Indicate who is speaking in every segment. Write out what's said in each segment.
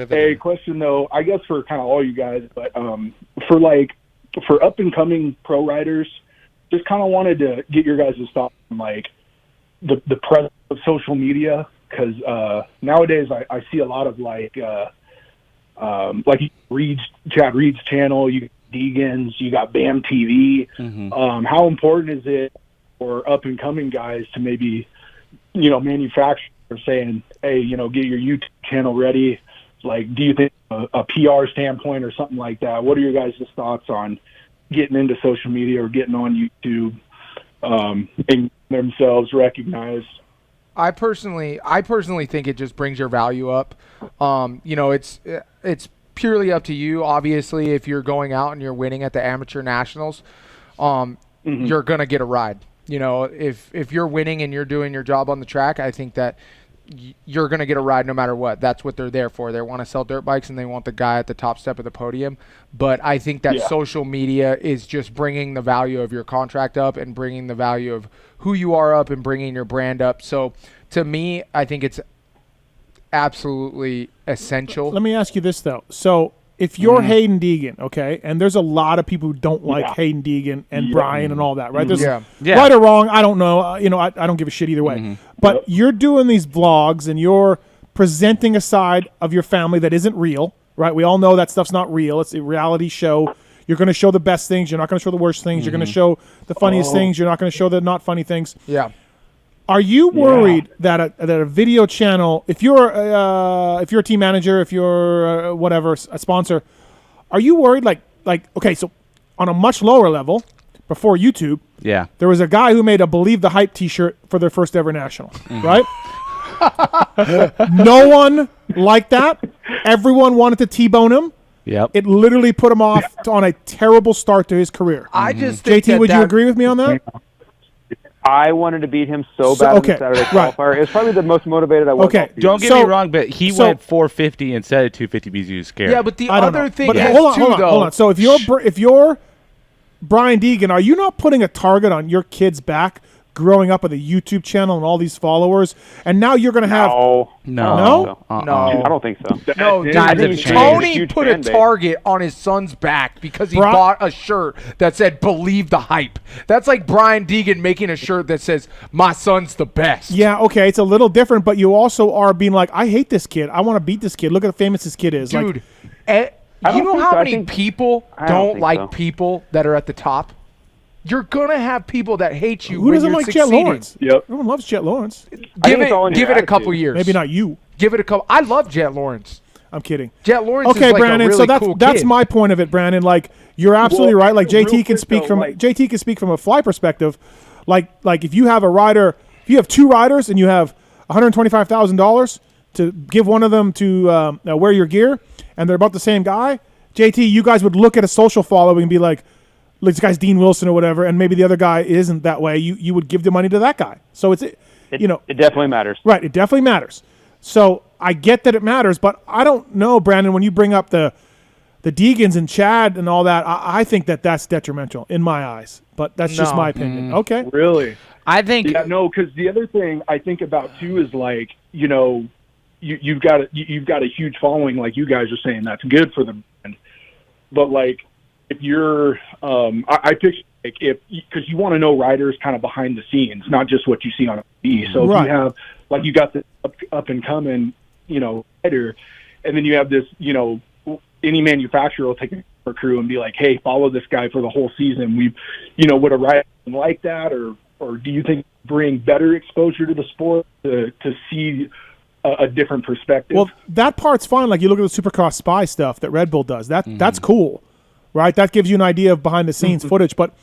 Speaker 1: Hey, question though, I guess for kind of all you guys, but for up and coming pro riders, just kind of wanted to get your guys' thoughts on like the presence of social media, because nowadays I see a lot of like Chad Reed's channel, you got Deegan's, you got BAM TV. How important is it for up and coming guys to maybe, manufacturers saying, hey, get your YouTube channel ready? Like, do you think a PR standpoint or something like that? What are your guys' thoughts on getting into social media or getting on YouTube and themselves recognized?
Speaker 2: I personally think it just brings your value up. It's purely up to you. Obviously, if you're going out and you're winning at the amateur nationals, you're gonna get a ride. If you're winning and you're doing your job on the track, I think that you're going to get a ride no matter what. That's what they're there for. They want to sell dirt bikes and they want the guy at the top step of the podium. But I think that social media is just bringing the value of your contract up and bringing the value of who you are up and bringing your brand up. So to me, I think it's absolutely essential.
Speaker 3: Let me ask you this, though. So if you're Hayden Deegan, okay, and there's a lot of people who don't like Hayden Deegan and Brian and all that, right? There's right or wrong, I don't know. I don't give a shit either way. But you're doing these vlogs and you're presenting a side of your family that isn't real, right? We all know that stuff's not real. It's a reality show. You're going to show the best things. You're not going to show the worst things. You're going to show the funniest things. You're not going to show the not funny things.
Speaker 2: Yeah.
Speaker 3: Are you worried that a video channel, if you're a team manager, if you're whatever, a sponsor, are you worried like okay, so on a much lower level, before YouTube, there was a guy who made a Believe the Hype T-shirt for their first ever national, right? No one liked that. Everyone wanted to T-bone him.
Speaker 4: Yep.
Speaker 3: It literally put him off on a terrible start to his career.
Speaker 2: I just think
Speaker 3: JT, would you agree with me on that?
Speaker 5: I wanted to beat him so bad in the Saturday qualifier. It was probably the most motivated I was.
Speaker 3: Okay,
Speaker 4: don't get me wrong, but he went 450 instead of 250 because he was scared.
Speaker 2: Yeah, but the other thing is
Speaker 3: hold on. So if you're Brian Deegan, are you not putting a target on your kid's back growing up with a YouTube channel and all these followers, and now you're going to have
Speaker 5: No, I don't think so.
Speaker 2: No, Tony put a target on his son's back because he bought a shirt that said "Believe the Hype." That's like Brian Deegan making a shirt that says "My son's the best."
Speaker 3: Yeah, okay, it's a little different, but you also are being like, I hate this kid. I want to beat this kid. Look at how famous this kid is,
Speaker 2: dude. You know how many people don't like people that are at the top? You're going to have people that hate you.
Speaker 3: Who doesn't like
Speaker 2: succeeding.
Speaker 3: Jet Lawrence?
Speaker 1: Yep.
Speaker 3: Everyone loves Jet Lawrence.
Speaker 2: Give it a couple years.
Speaker 3: Maybe not you.
Speaker 2: Give it a couple. I love Jet Lawrence.
Speaker 3: I'm kidding.
Speaker 2: Jet Lawrence
Speaker 3: okay,
Speaker 2: is like
Speaker 3: Brandon,
Speaker 2: a really
Speaker 3: so that's
Speaker 2: cool
Speaker 3: that's
Speaker 2: kid.
Speaker 3: my point of it, Brandon. Like, you're absolutely right. Like, JT can speak
Speaker 1: though,
Speaker 3: from
Speaker 1: like,
Speaker 3: JT can speak from a fly perspective. Like if you have a rider, if you have two riders and you have $125,000 to give one of them to wear your gear, and they're about the same guy, JT, you guys would look at a social following and be like this guy's Dean Wilson or whatever, and maybe the other guy isn't that way. You would give the money to that guy. So it
Speaker 5: definitely matters.
Speaker 3: Right, it definitely matters. So I get that it matters, but I don't know, Brandon, when you bring up the Deegans and Chad and all that, I think that's detrimental in my eyes. But that's just my opinion. Okay.
Speaker 1: Really?
Speaker 4: I think
Speaker 1: because the other thing I think about too is like, you've got a huge following, like you guys are saying, that's good for the brand. But like, if you're, I picture like because you want to know riders kind of behind the scenes, not just what you see on TV. So if you have, like, you got the up and coming, rider, and then you have this, any manufacturer will take a crew and be like, hey, follow this guy for the whole season. Would a rider like that, or do you think bring better exposure to the sport to see a different perspective?
Speaker 3: Well, that part's fine. Like, you look at the Supercross Spy stuff that Red Bull does. That's cool. Right, that gives you an idea of behind-the-scenes footage. But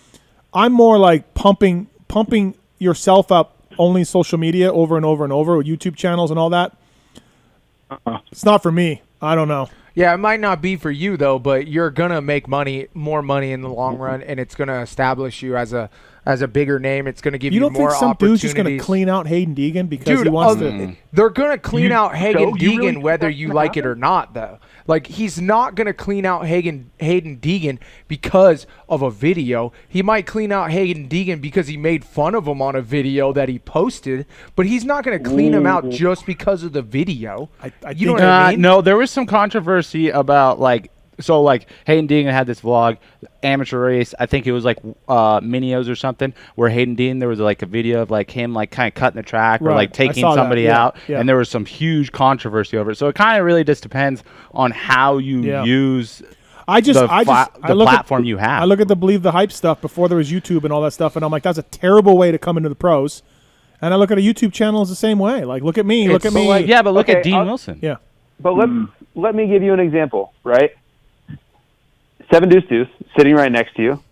Speaker 3: I'm more like pumping yourself up only social media over and over and over with YouTube channels and all that. It's not for me. I don't know.
Speaker 2: Yeah, it might not be for you though, but you're gonna make more money in the long run, and it's gonna establish you as a as a bigger name. It's going to give you
Speaker 3: more
Speaker 2: more
Speaker 3: opportunities. You don't think some dude's just going to clean out Hayden Deegan because he wants to?
Speaker 2: They're going to clean out Hayden Deegan whether you like it or not, though. Like, he's not going to clean out Hayden Deegan because of a video. He might clean out Hayden Deegan because he made fun of him on a video that he posted, but he's not going to clean him out just because of the video. You know what I mean?
Speaker 4: No, there was some controversy about, like, so, like, Hayden Deegan had this vlog, amateur race. I think it was, like, Minios or something, where Hayden Deegan, there was, like, a video of, like, him, like, kind of cutting the track or, like, taking somebody out. Yeah. And there was some huge controversy over it. So it kind of really just depends on how you use the platform you have.
Speaker 3: I look at the Believe the Hype stuff before there was YouTube and all that stuff, and I'm like, that's a terrible way to come into the pros. And I look at a YouTube channel as the same way. Like, look at me. Look at me.
Speaker 4: Like, yeah, but look at Dean Wilson.
Speaker 3: Yeah.
Speaker 5: But let me give you an example, right? 7 Deuce Deuce sitting right next to you.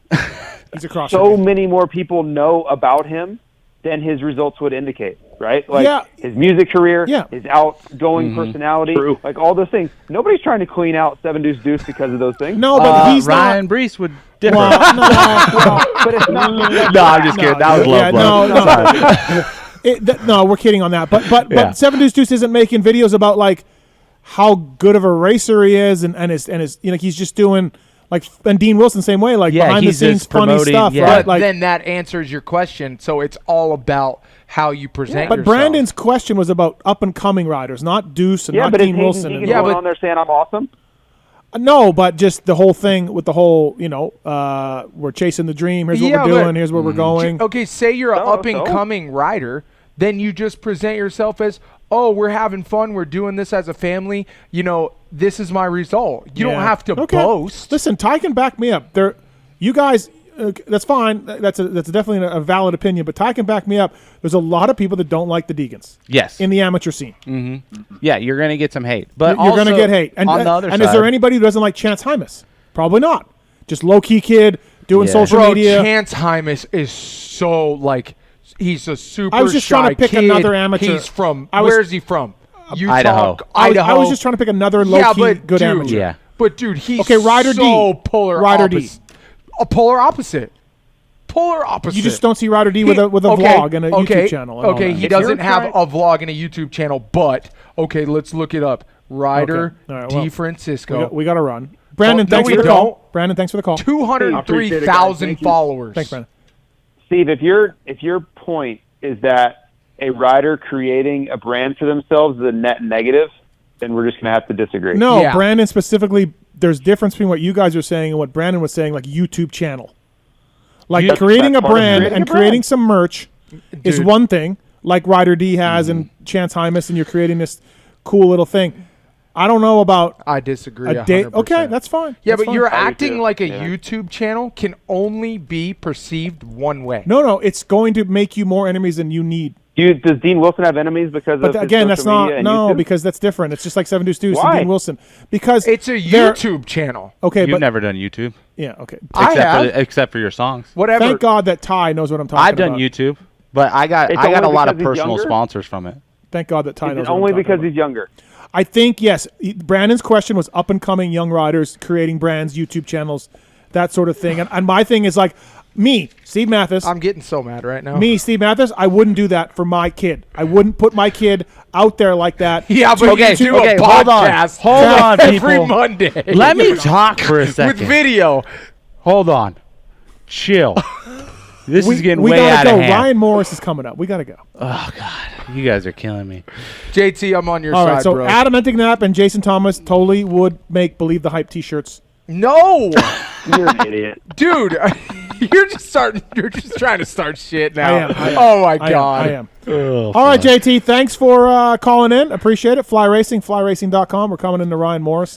Speaker 3: He's across.
Speaker 5: So many more people know about him than his results would indicate, right? Like his music career, his outgoing personality, like all those things. Nobody's trying to clean out 7 Deuce Deuce because of those things.
Speaker 3: No, but he's
Speaker 4: Ryan Brees would differ.
Speaker 5: But it's not.
Speaker 4: No, I'm just kidding. That was low blow.
Speaker 3: No, we're kidding on that. But 7 Deuce Deuce isn't making videos about like how good of a racer he is and his he's just doing. Like, and Dean Wilson, same way, like behind the scenes funny stuff, right?
Speaker 2: Like, then that answers your question. So it's all about how you present yourself.
Speaker 3: But Brandon's question was about up and coming riders, not Deuce and not Dean Wilson.
Speaker 5: But on there saying I'm awesome.
Speaker 3: No, but just the whole thing with the whole, we're chasing the dream. Here's what we're doing. Here's where we're going.
Speaker 2: Okay, say you're an up and coming rider, then you just present yourself as, oh, we're having fun. We're doing this as a family. This is my result. You don't have to boast.
Speaker 3: Listen, Ty can back me up. You guys, that's fine. That's definitely a valid opinion. But Ty can back me up. There's a lot of people that don't like the Deegans.
Speaker 4: Yes.
Speaker 3: In the amateur scene.
Speaker 4: Mm-hmm. Yeah, you're going to get some hate. But
Speaker 3: you're going to get hate. And
Speaker 4: on the other side,
Speaker 3: is there anybody who doesn't like Chance Hymas? Probably not. Just low key kid doing social media.
Speaker 2: Chance Hymas is so like. He's a super shy kid.
Speaker 3: I was just trying to pick another amateur.
Speaker 2: He's from. Where is he from? Utah,
Speaker 4: Idaho.
Speaker 3: I was just trying to pick another low-key good amateur.
Speaker 4: Yeah.
Speaker 2: But, dude, he's
Speaker 3: Ryder
Speaker 2: so
Speaker 3: D.
Speaker 2: polar
Speaker 3: Ryder
Speaker 2: opposite. A polar opposite. Polar opposite.
Speaker 3: You just don't see Ryder D with a vlog and a YouTube channel.
Speaker 2: Okay, he doesn't have a vlog and a YouTube channel, but, let's look it up. Ryder D. Francisco.
Speaker 3: We got to run. Brandon, thanks for the call. Brandon, thanks for the call.
Speaker 2: 203,000 followers.
Speaker 3: Thanks, Brandon.
Speaker 5: Steve, if your point is that a rider creating a brand for themselves is a net negative, then we're just going to have to disagree.
Speaker 3: No, Brandon specifically, there's difference between what you guys are saying and what Brandon was saying, like YouTube channel. Like creating a brand and creating some merch is one thing, like Ryder D has and Chance Hymas, and you're creating this cool little thing. I don't know about.
Speaker 2: I disagree. 100%.
Speaker 3: Okay, that's fine.
Speaker 2: Yeah,
Speaker 3: that's
Speaker 2: but
Speaker 3: fine.
Speaker 2: you're acting like a YouTube channel can only be perceived one way.
Speaker 3: No, it's going to make you more enemies than you need.
Speaker 5: Does Dean Wilson have enemies because of
Speaker 3: again,
Speaker 5: his
Speaker 3: that's not
Speaker 5: YouTube?
Speaker 3: Because that's different. It's just like 7 Deuce Deuce
Speaker 5: Why?
Speaker 3: and Dean Wilson. Because
Speaker 2: it's a YouTube channel.
Speaker 3: Okay,
Speaker 4: you've never done YouTube.
Speaker 3: Yeah, okay.
Speaker 4: Except for your songs.
Speaker 2: Whatever.
Speaker 3: Thank God that Ty knows what I'm talking about.
Speaker 4: I've done YouTube, but I got a lot of personal sponsors from it.
Speaker 3: Thank God that Ty knows.
Speaker 5: Only because he's younger.
Speaker 3: I think yes. Brandon's question was up and coming young riders creating brands, YouTube channels, that sort of thing. And my thing is like. Me, Steve Mathis.
Speaker 2: I'm getting so mad right now.
Speaker 3: Me, Steve Mathis, I wouldn't do that for my kid. I wouldn't put my kid out there like that.
Speaker 2: Yeah, but you do a podcast
Speaker 4: hold on,
Speaker 2: every Monday.
Speaker 4: Let me talk for a second.
Speaker 2: With video.
Speaker 4: Hold on. Chill. This is getting way
Speaker 3: We
Speaker 4: out of hand.
Speaker 3: gotta go. Ryan Morris is coming up. We gotta go.
Speaker 4: Oh, God. You guys are killing me.
Speaker 2: JT, I'm on your side,
Speaker 3: all right, so
Speaker 2: bro.
Speaker 3: Adam Entignap and Jason Thomas totally would make Believe the Hype t-shirts.
Speaker 2: No.
Speaker 5: You're an idiot.
Speaker 2: Dude. You're just trying to start shit now.
Speaker 3: I am.
Speaker 2: Oh my God.
Speaker 3: I am. All right, JT. Thanks for calling in. Appreciate it. Fly Racing, flyracing.com. We're coming into Ryan Morris.